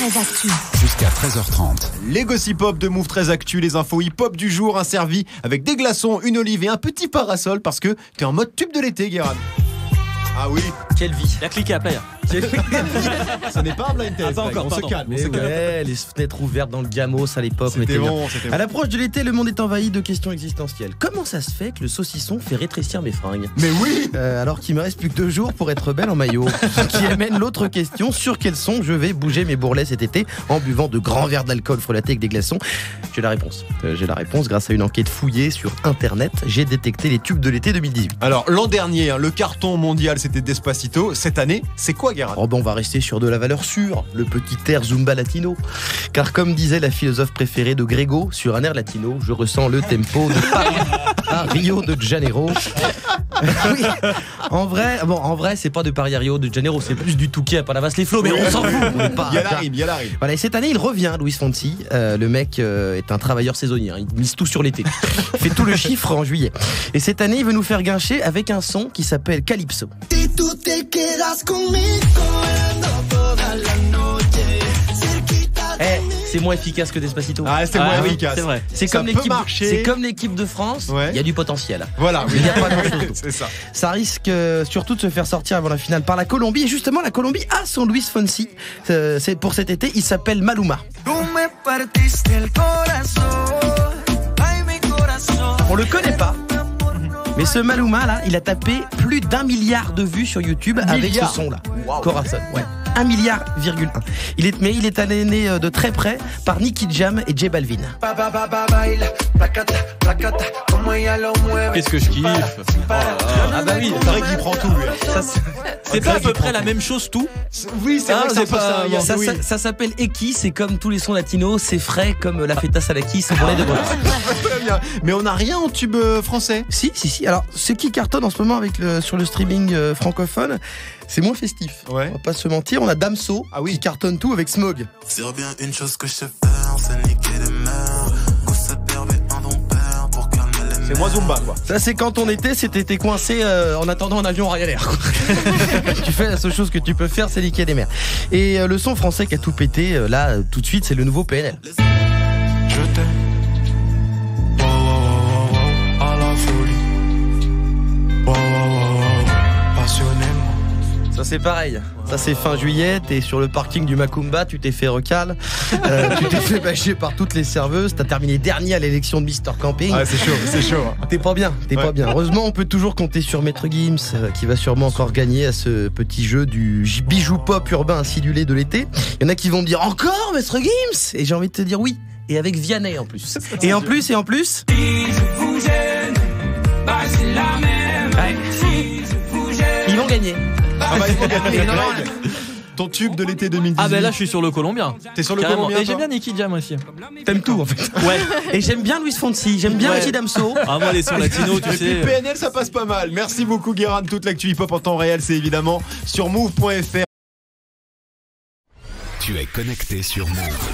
13 Actu. Jusqu'à 13h30. Les gossip pop de Move 13 Actu, les infos hip-hop du jour, un servi avec des glaçons, une olive et un petit parasol parce que t'es en mode tube de l'été, Guérin. Ah oui. Quelle vie. Il a cliqué à play. Ce n'est pas un blind test. Pas encore, on pardon. se calme. Mais ouais, les fenêtres ouvertes dans le gamos à l'époque. C'était bien. bon, c'était À bon. l'approche de l'été, le monde est envahi de questions existentielles. Comment ça se fait que le saucisson fait rétrécir mes fringues ? Mais oui. Alors qu'il me reste plus que 2 jours pour être belle en maillot. Qui amène l'autre question, sur quel son je vais bouger mes bourrelets cet été en buvant de grands verres d'alcool frelatés avec des glaçons ? J'ai la réponse grâce à une enquête fouillée sur internet. J'ai détecté les tubes de l'été 2018. Alors l'an dernier, le carton mondial c'était Despacito. Cette année, c'est quoi, Guérin ? Oh ben on va rester sur de la valeur sûre, le petit air Zumba latino. Car comme disait la philosophe préférée de Grégo, sur un air latino, je ressens le tempo de Paris à Rio de Janeiro. Oui, en vrai, c'est pas de Paris à Rio de Janeiro, c'est plus du Touquet à Palavas-les-Flots, mais on s'en fout. Il y a la rime. Voilà, et cette année, il revient, Luis Fonsi. Le mec est un travailleur saisonnier, hein, il mise tout sur l'été. Il fait tout le chiffre en juillet. Et cette année, il veut nous faire guincher avec un son qui s'appelle Calypso. C'est moins efficace que Despacito. Ah, c'est moins efficace. C'est vrai. C'est Ça comme peut l'équipe. marcher. C'est comme l'équipe de France. Ouais. Il y a du potentiel. Voilà. Il n'y a pas grand-chose d'autre. C'est ça. Ça risque surtout de se faire sortir avant la finale par la Colombie. Et justement, la Colombie a son Luis Fonsi. C'est pour cet été. Il s'appelle Maluma. On le connaît pas. Mais ce Maluma là, il a tapé plus d'1 milliard de vues sur YouTube avec ce son là. Corazon, ouais. 1,1 milliard. Il est anéné de très près par Nicky Jam et J Balvin. Qu'est-ce que je kiffe. Ah bah oui, c'est vrai qu'il prend tout, lui. C'est pas à peu près la même chose tout. Oui, c'est vrai que c'est pas Ça, ça s'appelle Eki, c'est comme tous les sons latinos, c'est frais comme la feta salaki, c'est bourré de drogue. Très bien. Mais on n'a rien en tube français. Si. Alors, ce qui cartonne en ce moment sur le streaming francophone, c'est moins festif. Ouais. On va pas se mentir, on a Damso qui cartonne tout avec Smog. C'est bien une chose que je sais faire, c'est niquer les mères. Go se perver un don père pour calmer les mères. C'est moins Zumba, quoi. Ça, c'est quand on était, t'es coincé en attendant un avion Ryanair. Tu fais la seule chose que tu peux faire, c'est niquer des mères. Et le son français qui a tout pété, là, tout de suite, c'est le nouveau PNL. Je t'aime. À la folie. Passionnément. Ça c'est pareil, ça c'est fin juillet, t'es sur le parking du Macumba, tu t'es fait recal, tu t'es fait bâcher par toutes les serveuses, t'as terminé dernier à l'élection de Mister Camping. Ah, c'est chaud. T'es pas bien. Heureusement, on peut toujours compter sur Maître Gims, qui va sûrement encore gagner à ce petit jeu du bijou pop urbain acidulé de l'été. Il y en a qui vont me dire encore Maître Gims, et j'ai envie de te dire oui, et avec Vianney en plus. Et en plus, ils vont gagner. Ah bah, il faut gagner. Ton tube de l'été 2018. Ah ben là je suis sur le Colombien. T'es sur le Carrément. Colombien, Et j'aime toi bien Nicky Jam aussi. T'aimes tout en fait. Ouais. Et j'aime bien Luis Fonsi, j'aime bien aussi Damso. Ah moi les sons latinos tu Et puis sais. PNL, ça passe pas mal. Merci beaucoup, Guérin. Toute l'actu hip-hop en temps réel, c'est évidemment sur move.fr. Tu es connecté sur Move.